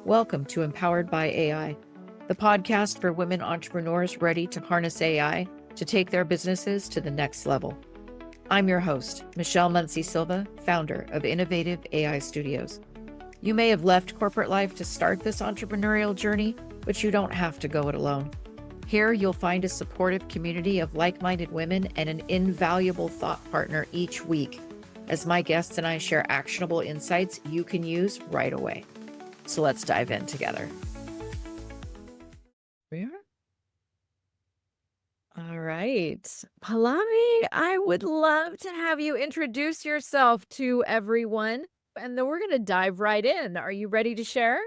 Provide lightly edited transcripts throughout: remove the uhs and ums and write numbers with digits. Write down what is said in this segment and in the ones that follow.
Welcome to Empowered by AI, the podcast for women entrepreneurs ready to harness AI to take their businesses to the next level. I'm your host, Michelle Muncy-Silva, founder of Innovative AI Studios. You may have left corporate life to start this entrepreneurial journey, but you don't have to go it alone. Here, you'll find a supportive community of like-minded women and an invaluable thought partner each week, as my guests and I share actionable insights you can use right away. So let's dive in together. We are. All right. Pallavi, I would love to have you introduce yourself to everyone, and then we're going to dive right in. Are you ready to share?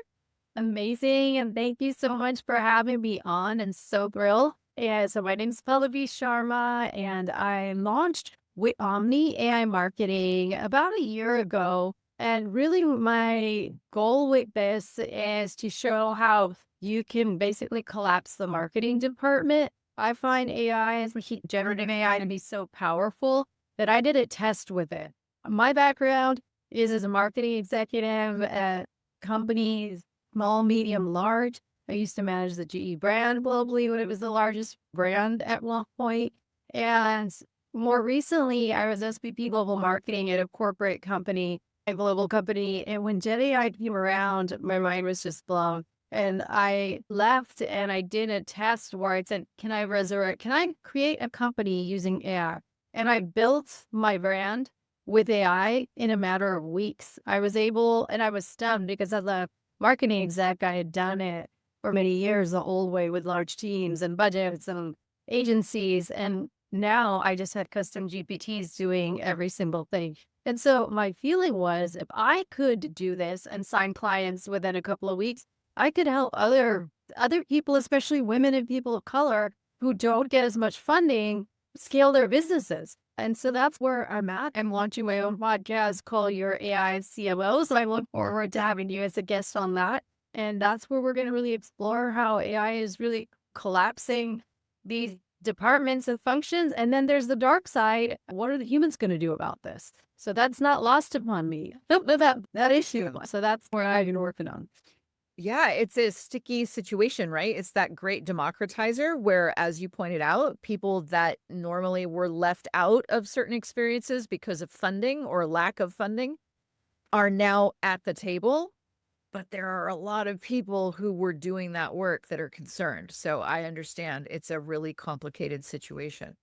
Amazing. And thank you so much for having me on. And so thrilled. Yeah, so my name is Pallavi Sharma, and I launched with Omni AI marketing about a year ago. And really, my goal with this is to show how you can basically collapse the marketing department. I find AI, especially generative AI, to be so powerful that I did a test with it. My background is as a marketing executive at companies small, medium, large. I used to manage the GE brand globally when it was the largest brand at one point. And more recently, I was SVP Global Marketing at a corporate company, a global company. And when Gen AI came around, my mind was just blown. And I left and I did a test where I said, can I create a company using AI? And I built my brand with AI in a matter of weeks. I was stunned because as a marketing exec, I had done it for many years the old way with large teams and budgets and agencies. And now I just had custom GPTs doing every single thing. And so my feeling was if I could do this and sign clients within a couple of weeks, I could help other people, especially women and people of color who don't get as much funding, scale their businesses. And so that's where I'm at. I'm launching my own podcast called Your AI CMO. So I look forward to having you as a guest on that. And that's where we're going to really explore how AI is really collapsing these departments and functions. And then there's the dark side. What are the humans going to do about this? So that's not lost upon me. That issue. So that's where I've been working on. Yeah, it's a sticky situation, right? It's that great democratizer where, as you pointed out, people that normally were left out of certain experiences because of funding or lack of funding are now at the table. But there are a lot of people who were doing that work that are concerned. So I understand it's a really complicated situation.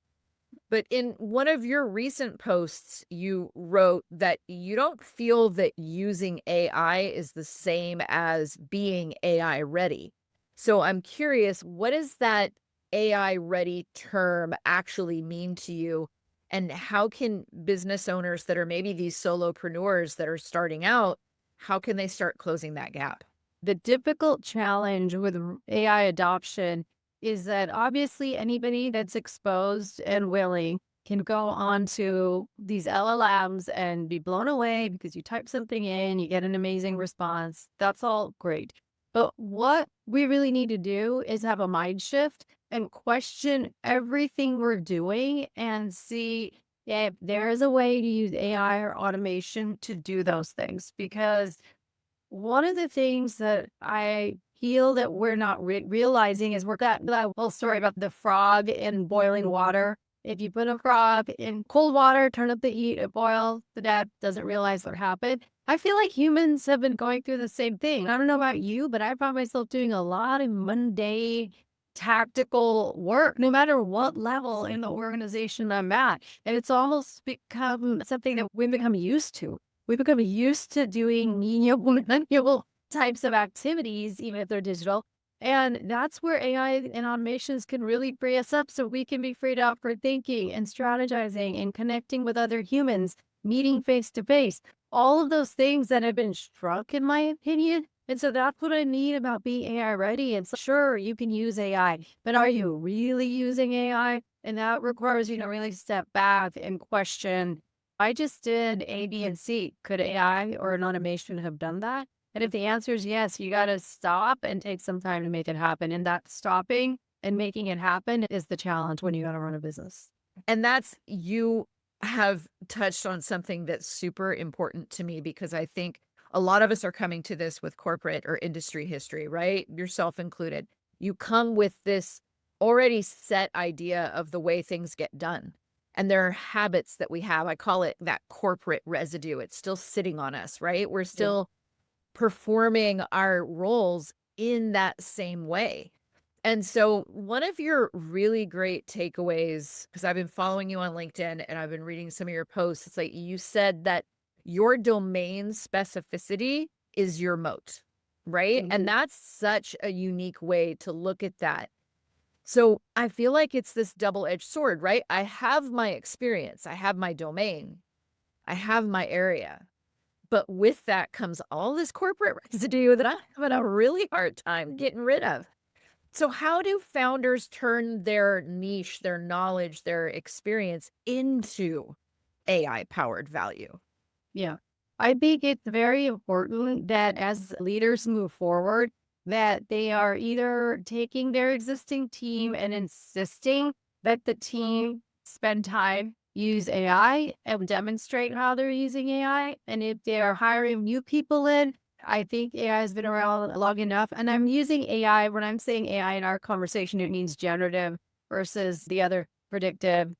But in one of your recent posts, you wrote that you don't feel that using AI is the same as being AI ready. So I'm curious, what does that AI ready term actually mean to you? And how can business owners that are maybe these solopreneurs that are starting out, how can they start closing that gap? The difficult challenge with AI adoption is that obviously anybody that's exposed and willing can go onto these LLMs and be blown away because you type something in, you get an amazing response. That's all great. But what we really need to do is have a mind shift and question everything we're doing and see if there is a way to use AI or automation to do those things. Because one of the things that I feel that we're not realizing is that whole story about the frog in boiling water. If you put a frog in cold water, turn up the heat, it boils, the dad doesn't realize what happened. I feel like humans have been going through the same thing. I don't know about you, but I found myself doing a lot of mundane tactical work, no matter what level in the organization I'm at. And it's almost become something that we become used to. We become used to doing menial types of activities, even if they're digital. And that's where AI and automations can really free us up so we can be freed up for thinking and strategizing and connecting with other humans, meeting face to face, all of those things that have been shrunk, in my opinion. And so that's what I mean about being AI ready. And so sure, you can use AI, but are you really using AI? And that requires you to really step back and question, I just did A, B, and C. Could AI or an automation have done that? And if the answer is yes, you got to stop and take some time to make it happen. And that stopping and making it happen is the challenge when you got to run a business. And you have touched on something that's super important to me because I think a lot of us are coming to this with corporate or industry history, right? Yourself included. You come with this already set idea of the way things get done. And there are habits that we have. I call it that corporate residue. It's still sitting on us, right? We're Yeah. still performing our roles in that same way. And so, one of your really great takeaways, because I've been following you on LinkedIn and I've been reading some of your posts, it's like you said that your domain specificity is your moat, right? And Mhm. that's such a unique way to look at that. So, I feel like it's this double edged sword, right? I have my experience, I have my domain, I have my area. But with that comes all this corporate residue that I'm having a really hard time getting rid of. So, how do founders turn their niche, their knowledge, their experience into AI powered value? Yeah. I think it's very important that as leaders move forward, that they are either taking their existing team and insisting that the team spend time use AI and demonstrate how they're using AI. And if they are hiring new people in, I think AI has been around long enough. And I'm using AI, when I'm saying AI in our conversation, it means generative versus the other predictive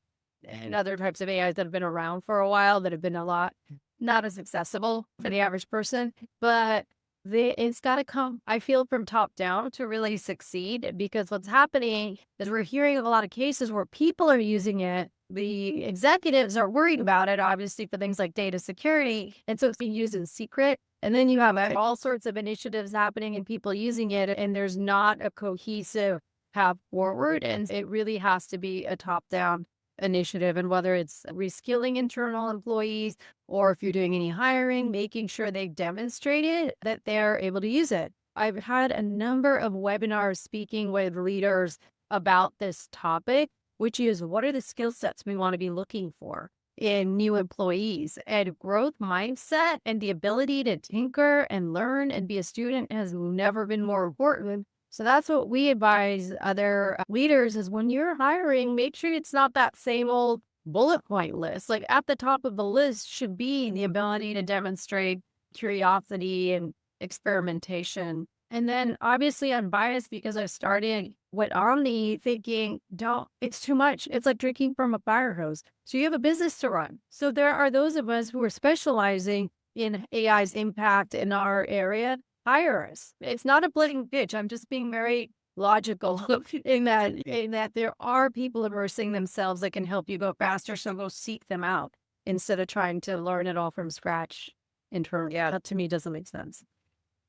and other types of AIs that have been around for a while that have been a lot not as accessible for the average person, but it's got to come, I feel, from top down to really succeed. Because what's happening is we're hearing of a lot of cases where people are using it. The executives are worried about it, obviously, for things like data security. And so it's being used in secret. And then you have all sorts of initiatives happening and people using it, and there's not a cohesive path forward. And it really has to be a top down initiative. And whether it's reskilling internal employees, or if you're doing any hiring, making sure they've demonstrated that they're able to use it. I've had a number of webinars speaking with leaders about this topic, which is what are the skill sets we want to be looking for in new employees, and growth mindset and the ability to tinker and learn and be a student has never been more important. So that's what we advise other leaders is when you're hiring, make sure it's not that same old bullet point list. Like at the top of the list should be the ability to demonstrate curiosity and experimentation. And then obviously I'm biased because I started with Omni thinking, don't, it's too much. It's like drinking from a fire hose. So you have a business to run. So there are those of us who are specializing in AI's impact in our area. Hire us. It's not a blatant pitch. I'm just being very logical in that there are people immersing themselves that can help you go faster. So go seek them out instead of trying to learn it all from scratch internally. Yeah, That to me doesn't make sense.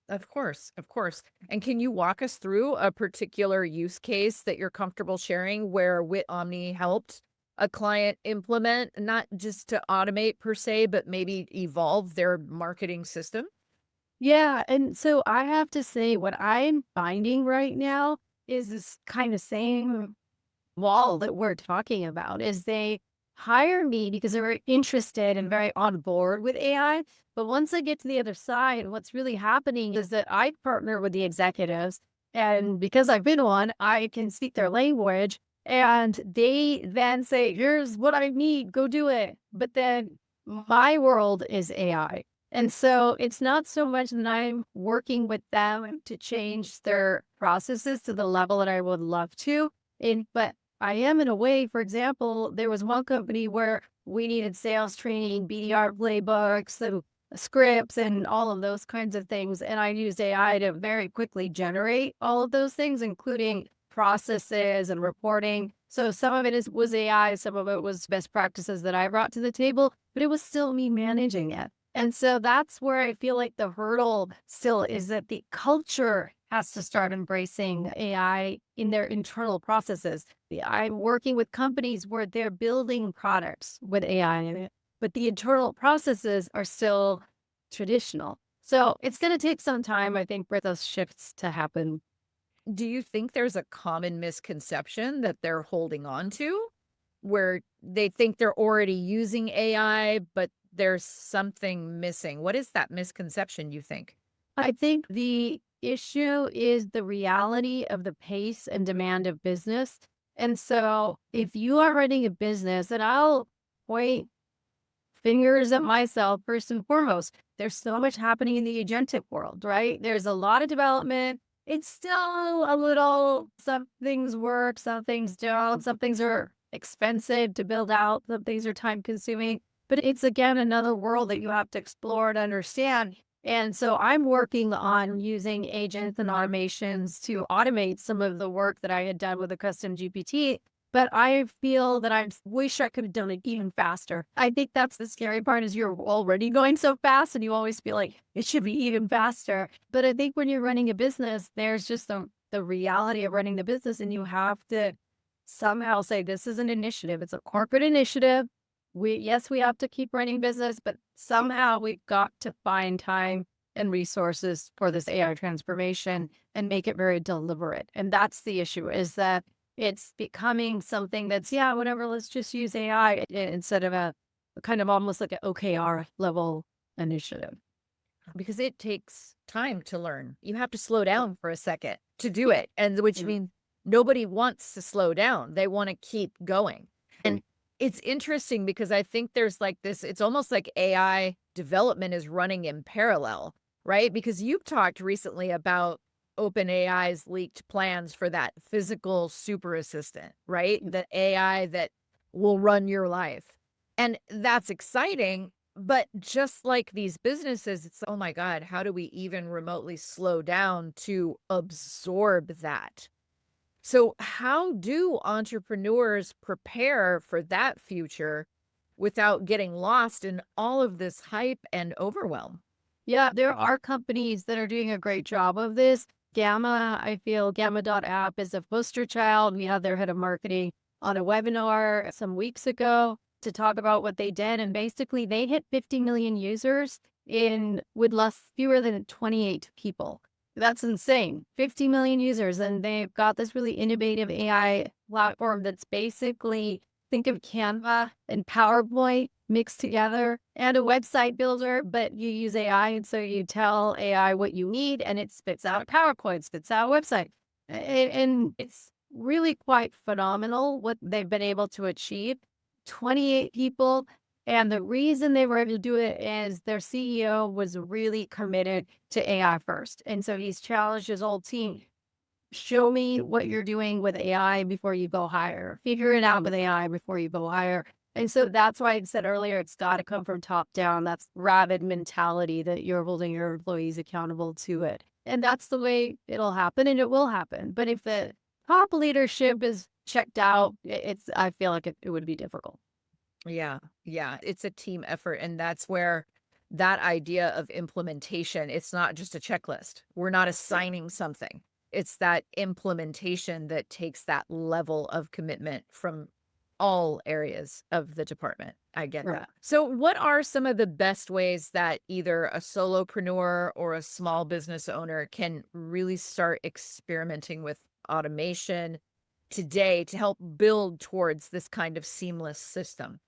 of course, of course. And can you walk us through a particular use case that you're comfortable sharing where Wit Omni helped a client implement, not just to automate per se, but maybe evolve their marketing system? Yeah, and so I have to say what I'm finding right now is this kind of same wall that we're talking about is they hire me because they're very interested and very on board with AI. But once I get to the other side, what's really happening is that I partner with the executives. And because I've been one, I can speak their language. And they then say, here's what I need, go do it. But then my world is AI. And so it's not so much that I'm working with them to change their processes to the level that I would love to. But I am in a way. For example, there was one company where we needed sales training, BDR playbooks, and scripts, and all of those kinds of things. And I used AI to very quickly generate all of those things, including processes and reporting. So some of was AI, some of it was best practices that I brought to the table, but it was still me managing it. And so that's where I feel like the hurdle still is that the culture has to start embracing AI in their internal processes. I'm working with companies where they're building products with AI in it, but the internal processes are still traditional. So it's going to take some time, I think, for those shifts to happen. Do you think there's a common misconception that they're holding on to where they think they're already using AI, but there's something missing? What is that misconception, you think? I think the issue is the reality of the pace and demand of business. And so if you are running a business, and I'll point fingers at myself first and foremost, there's so much happening in the agentic world, right? There's a lot of development. It's still a little, some things work, some things don't, some things are expensive to build out, some things are time consuming. But it's again another world that you have to explore and understand. And so I'm working on using agents and automations to automate some of the work that I had done with a custom GPT. But I feel that I wish I could have done it even faster. I think that's the scary part is you're already going so fast and you always feel like it should be even faster. But I think when you're running a business, there's just the reality of running the business and you have to somehow say this is an initiative. It's a corporate initiative. Yes, we have to keep running business, but somehow we've got to find time and resources for this AI transformation and make it very deliberate. And that's the issue is that it's becoming something that's, yeah, whatever, let's just use AI instead of a kind of almost like an OKR level initiative. Because it takes time to learn. You have to slow down for a second to do it. And which Mhm. means nobody wants to slow down. They want to keep going. And it's interesting because I think there's like this, it's almost like AI development is running in parallel, right? Because you've talked recently about OpenAI's leaked plans for that physical super assistant, right? The AI that will run your life. And that's exciting. But just like these businesses, it's, oh my God, how do we even remotely slow down to absorb that? So, how do entrepreneurs prepare for that future without getting lost in all of this hype and overwhelm? Yeah, there are companies that are doing a great job of this. Gamma, I feel Gamma.app is a poster child. We had their head of marketing on a webinar some weeks ago to talk about what they did. And basically they hit 50 million users in with fewer than 28 people. That's insane. 50 million users. And they've got this really innovative AI platform that's basically think of Canva and PowerPoint mixed together and a website builder, but you use AI. And so you tell AI what you need and it spits out a PowerPoint, spits out a website. And it's really quite phenomenal what they've been able to achieve. 28 people. And the reason they were able to do it is their CEO was really committed to AI first. And so he's challenged his whole team. Show me what you're doing with AI before you go higher. Figure it out with AI before you go higher. And so that's why I said earlier, it's got to come from top down. That's rabid mentality that you're holding your employees accountable to it. And that's the way it'll happen and it will happen. But if the top leadership is checked out, I feel like it would be difficult. Yeah, yeah, it's a team effort. And that's where that idea of implementation, it's not just a checklist. We're not assigning something. It's that implementation that takes that level of commitment from all areas of the department. I get Right. that. So, what are some of the best ways that either a solopreneur or a small business owner can really start experimenting with automation today to help build towards this kind of seamless system?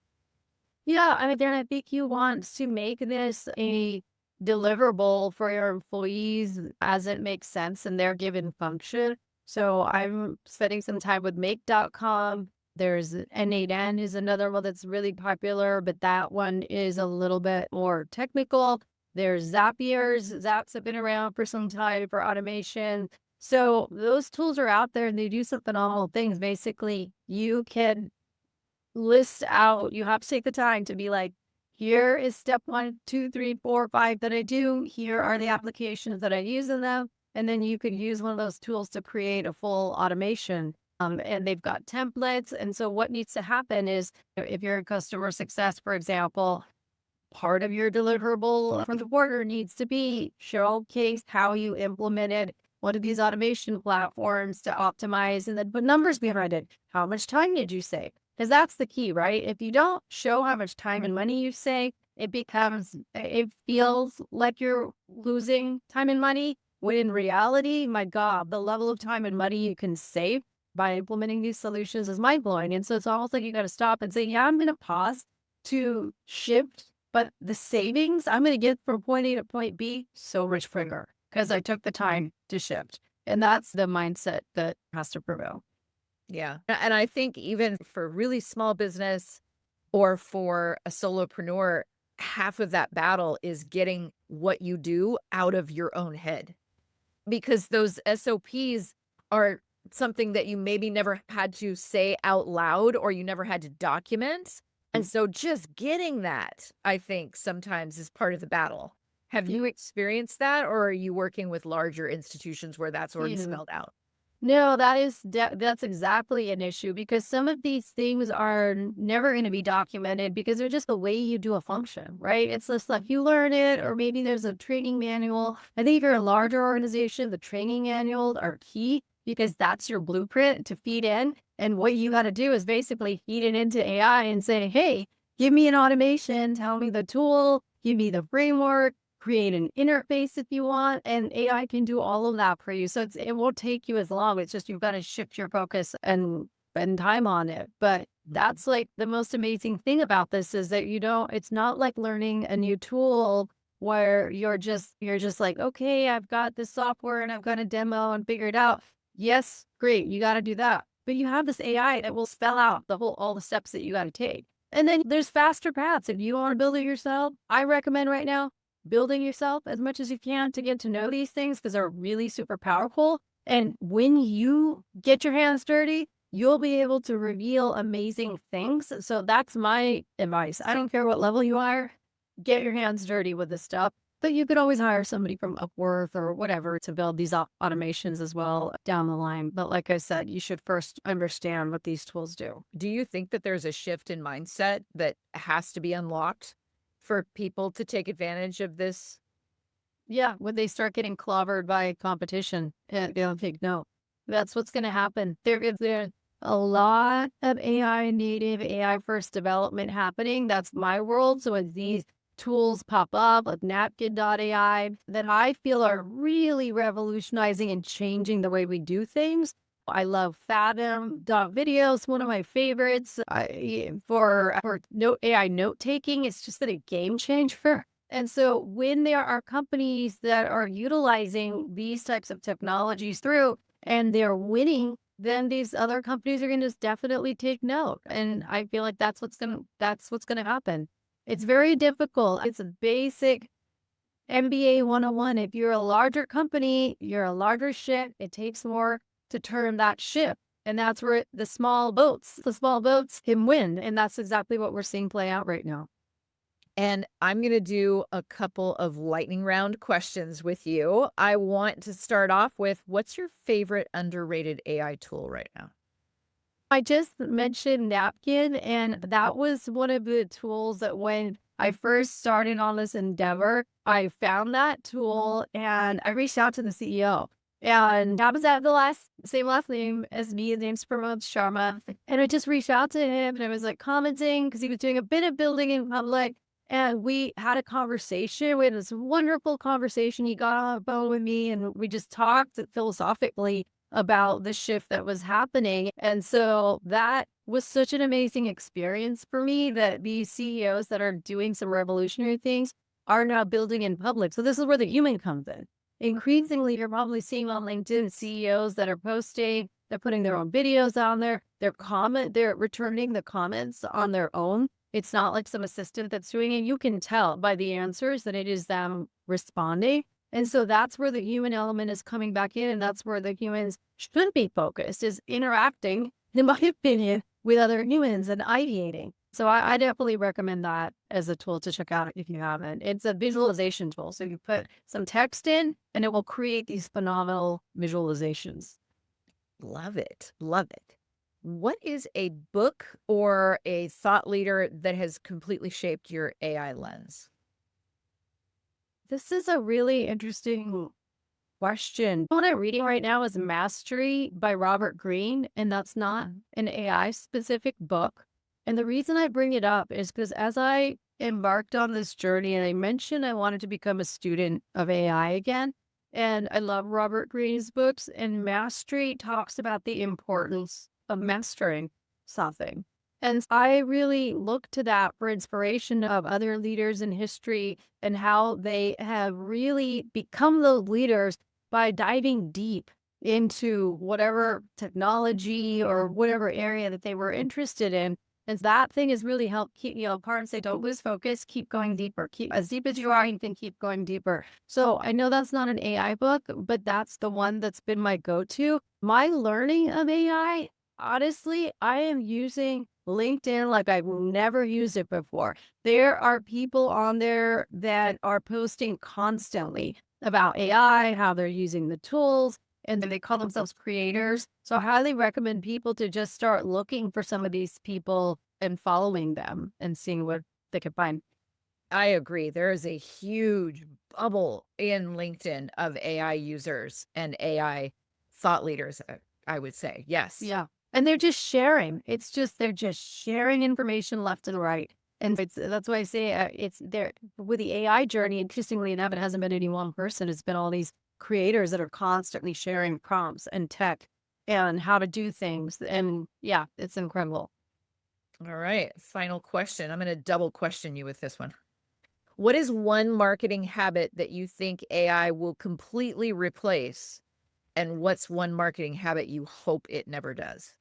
Yeah, I mean, then I think you want to make this a deliverable for your employees as it makes sense in their given function. So I'm spending some time with make.com. There's N8N is another one that's really popular, but that one is a little bit more technical. There's Zapiers. Zaps have been around for some time for automation. So those tools are out there and they do some phenomenal things. Basically, you can list out, you have to take the time to be like, here is step 1, 2, 3, 4, 5 that I do. Here are the applications that I use in them. And then you could use one of those tools to create a full automation. And they've got templates. And so what needs to happen is if you're in customer success, for example, part of your deliverable from the quarter needs to be showcase how you implemented one of these automation platforms to optimize and then put numbers behind it. How much time did you save? Because that's the key, right? If you don't show how much time and money you save, it feels like you're losing time and money. When in reality, my God, the level of time and money you can save by implementing these solutions is mind blowing. And so it's almost like you got to stop and say, yeah, I'm going to pause to shift, but the savings I'm going to get from point A to point B so much quicker because I took the time to shift. And that's the mindset that has to prevail. Yeah. And I think even for really small business or for a solopreneur, half of that battle is getting what you do out of your own head because those SOPs are something that you maybe never had to say out loud or you never had to document. And so just getting that, I think sometimes is part of the battle. Have you experienced that or are you working with larger institutions where that's already Yeah. spelled out? No, that's exactly an issue because some of these things are never going to be documented because they're just the way you do a function, right? It's just like you learn it, or maybe there's a training manual. I think if you're a larger organization, the training manuals are key because that's your blueprint to feed in. And what you got to do is basically feed it into AI and say, hey, give me an automation, tell me the tool, give me the framework, create an interface if you want, and AI can do all of that for you. So it won't take you as long. It's just you've got to shift your focus and spend time on it. But that's like the most amazing thing about this is that you don't, it's not like learning a new tool where you're just like, okay, I've got this software and I've got a demo and figure it out. Yes, great, you got to do that. But you have this AI that will spell out all the steps that you got to take. And then there's faster paths. If you want to build it yourself, I recommend right now building yourself as much as you can to get to know these things because they're really super powerful. And when you get your hands dirty, you'll be able to reveal amazing things. So that's my advice. I don't care what level you are, get your hands dirty with this stuff. But you could always hire somebody from Upwork or whatever to build these automations as well down the line. But like I said, you should first understand what these tools do. Do you think that there's a shift in mindset that has to be unlocked for people to take advantage of this? Yeah, when they start getting clobbered by competition, they'll take note. That's what's going to happen. There's a lot of AI native, AI first development happening. That's my world. So as these tools pop up, like Napkin.ai, that I feel are really revolutionizing and changing the way we do things. I love Fathom.videos, one of my favorites. For note AI note taking, it's just been a game changer. And so when there are companies that are utilizing these types of technologies through and they're winning, then these other companies are going to definitely take note. And I feel like that's what's gonna happen. It's very difficult. It's a basic MBA 101. If you're a larger company, you're a larger ship. It takes more to turn that ship. And that's where the small boats can win. And that's exactly what we're seeing play out right now. And I'm going to do a couple of lightning round questions with you. I want to start off with what's your favorite underrated AI tool right now? I just mentioned Napkin, and that was one of the tools that when I first started on this endeavor, I found that tool and I reached out to the CEO. And that was at the same last name as me. His name's Pallavi Sharma. And I just reached out to him and I was like commenting because he was doing a bit of building in public. And we had a conversation. We had this wonderful conversation. He got on the phone with me and we just talked philosophically about the shift that was happening. And so that was such an amazing experience for me that these CEOs that are doing some revolutionary things are now building in public. So this is where the human comes in. Increasingly, you're probably seeing on LinkedIn CEOs that are posting, they're putting their own videos on there, they're returning the comments on their own. It's not like some assistant that's doing it. You can tell by the answers that it is them responding. And so that's where the human element is coming back in. And that's where the humans should be focused is interacting, in my opinion, with other humans and ideating. So I definitely recommend that as a tool to check out if you haven't. It's a visualization tool. So you put some text in and it will create these phenomenal visualizations. Love it. Love it. What is a book or a thought leader that has completely shaped your AI lens? This is a really interesting question. What I'm reading right now is Mastery by Robert Greene, and that's not an AI specific book. And the reason I bring it up is because as I embarked on this journey, and I mentioned I wanted to become a student of AI again, and I love Robert Greene's books, and Mastery talks about the importance of mastering something. And I really look to that for inspiration of other leaders in history and how they have really become those leaders by diving deep into whatever technology or whatever area that they were interested in. And that thing has really helped keep, parents say, don't lose focus, keep going deeper. Keep as deep as you are, you can keep going deeper. So I know that's not an AI book, but that's the one that's been my go-to. My learning of AI, honestly, I am using LinkedIn like I've never used it before. There are people on there that are posting constantly about AI, how they're using the tools, and then they call themselves creators. So I highly recommend people to just start looking for some of these people and following them and seeing what they can find. I agree. There is a huge bubble in LinkedIn of AI users and AI thought leaders, I would say. Yes. Yeah. And they're just sharing. It's just they're just sharing information left and right. And that's why I say it's there with the AI journey. Interestingly enough, it hasn't been any one person. It's been all these creators that are constantly sharing prompts and tech and how to do things. And yeah, it's incredible. All right. Final question. I'm going to double question you with this one. What is one marketing habit that you think AI will completely replace? And what's one marketing habit you hope it never does?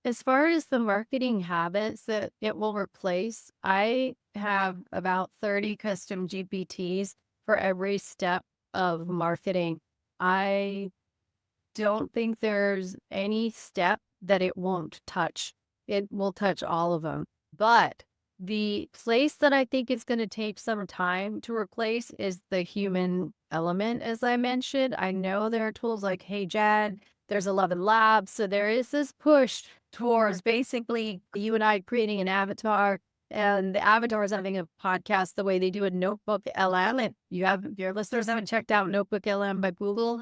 As far as the marketing habits that it will replace, I have about 30 custom GPTs for every step of marketing. I don't think there's any step that it won't touch. It will touch all of them. But the place that I think it's going to take some time to replace is the human element, as I mentioned. I know there are tools like Hey Jad, there's 11 Labs. So there is this push towards basically you and I creating an avatar. And the avatar is having a podcast the way they do a Notebook LM. If your listeners haven't checked out Notebook LM by Google,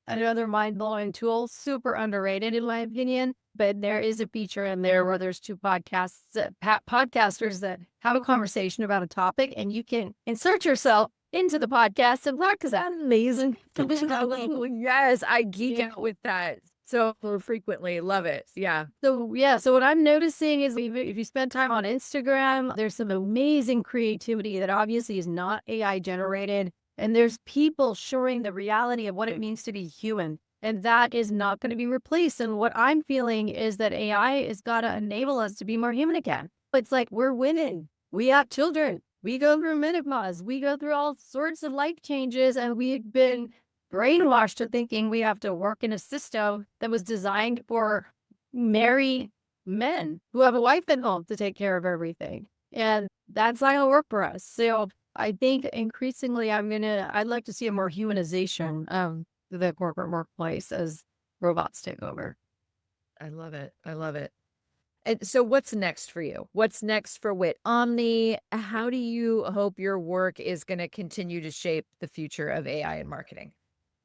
another mind-blowing tool, super underrated in my opinion, but there is a feature in there where there's two podcasters that have a conversation about a topic, and you can insert yourself into the podcast and talk. Is that amazing? Yes, I geek out with that so frequently. Love it. Yeah. So what I'm noticing is if you spend time on Instagram, there's some amazing creativity that obviously is not AI generated. And there's people showing the reality of what it means to be human. And that is not going to be replaced. And what I'm feeling is that AI has got to enable us to be more human again. It's like we're women. We have children. We go through menopause. We go through all sorts of life changes. And we've been brainwashed to thinking we have to work in a system that was designed for married men who have a wife at home to take care of everything. And that's not going to work for us. So I think increasingly I'd like to see a more humanization of the corporate workplace as robots take over. I love it. I love it. And so what's next for you? What's next for Wit Omni? How do you hope your work is going to continue to shape the future of AI in marketing?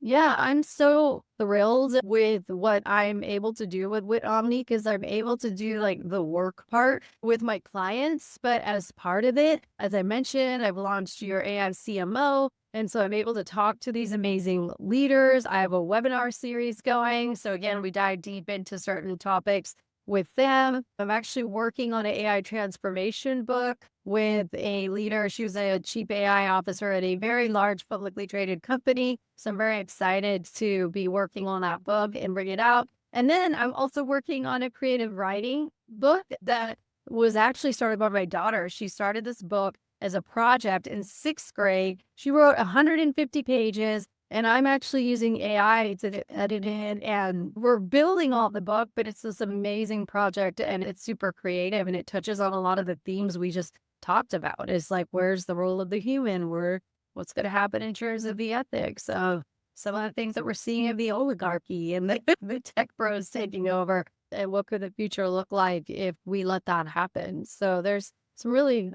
Yeah, I'm so thrilled with what I'm able to do with Omni because I'm able to do like the work part with my clients. But as part of it, as I mentioned, I've launched Your AI CMO. And so I'm able to talk to these amazing leaders. I have a webinar series going. So again, we dive deep into certain topics with them. I'm actually working on an AI transformation book with a leader. She was a chief AI officer at a very large publicly traded company. So I'm very excited to be working on that book and bring it out. And then I'm also working on a creative writing book that was actually started by my daughter. She started this book as a project in 6th grade. She wrote 150 pages. And I'm actually using AI to edit it, and we're building all the book, but it's this amazing project and it's super creative and it touches on a lot of the themes we just talked about. It's like, where's the role of the human? What's going to happen in terms of the ethics of some of the things that we're seeing of the oligarchy and the tech bros taking over, and what could the future look like if we let that happen? So there's some really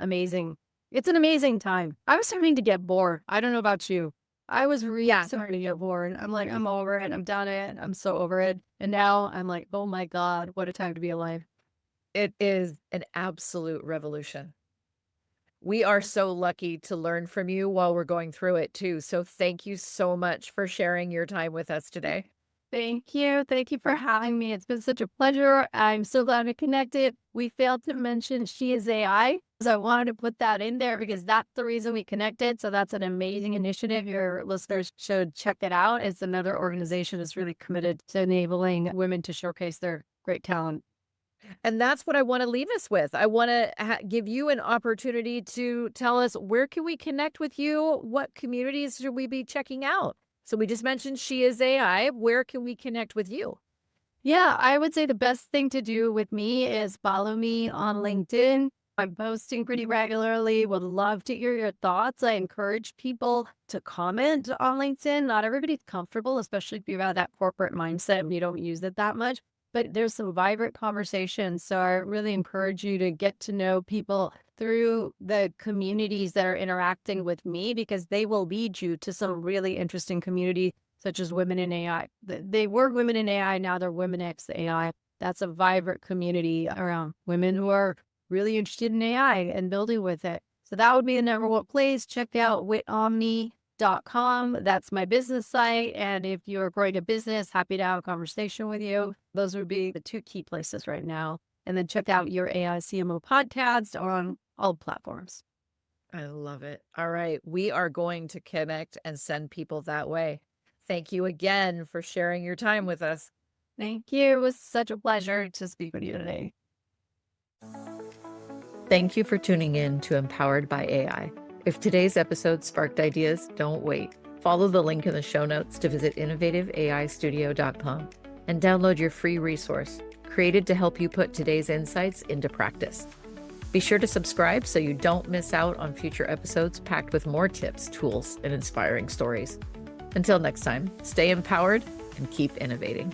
it's an amazing time. I was starting to get bored. I don't know about you. I was really starting to get bored. I'm like, I'm over it. I'm done it. I'm so over it. And now I'm like, oh my God, what a time to be alive. It is an absolute revolution. We are so lucky to learn from you while we're going through it too. So thank you so much for sharing your time with us today. Thank you. Thank you for having me. It's been such a pleasure. I'm so glad we connected. We failed to mention She is AI. So I wanted to put that in there because that's the reason we connected. So that's an amazing initiative. Your listeners should check it out. It's another organization that's really committed to enabling women to showcase their great talent. And that's what I want to leave us with. I want to give you an opportunity to tell us, where can we connect with you? What communities should we be checking out? So we just mentioned She Is AI. Where can we connect with you? Yeah, I would say the best thing to do with me is follow me on LinkedIn. I'm posting pretty regularly. Would love to hear your thoughts. I encourage people to comment on LinkedIn. Not everybody's comfortable, especially if you have that corporate mindset and you don't use it that much. But there's some vibrant conversations. So I really encourage you to get to know people through the communities that are interacting with me, because they will lead you to some really interesting community, such as Women in AI. They were Women in AI, now they're Women X AI. That's a vibrant community around women who are really interested in AI and building with it. So that would be the number one place. Check out witomni.com. That's my business site. And if you're growing a business, happy to have a conversation with you. Those would be the two key places right now. And then check out Your AI CMO podcast on all platforms. I love it. All right. We are going to connect and send people that way. Thank you again for sharing your time with us. Thank you. It was such a pleasure to speak with you today. Thank you for tuning in to Empowered by AI. If today's episode sparked ideas, don't wait. Follow the link in the show notes to visit innovativeaistudio.com and download your free resource, created to help you put today's insights into practice. Be sure to subscribe so you don't miss out on future episodes packed with more tips, tools, and inspiring stories. Until next time, stay empowered and keep innovating.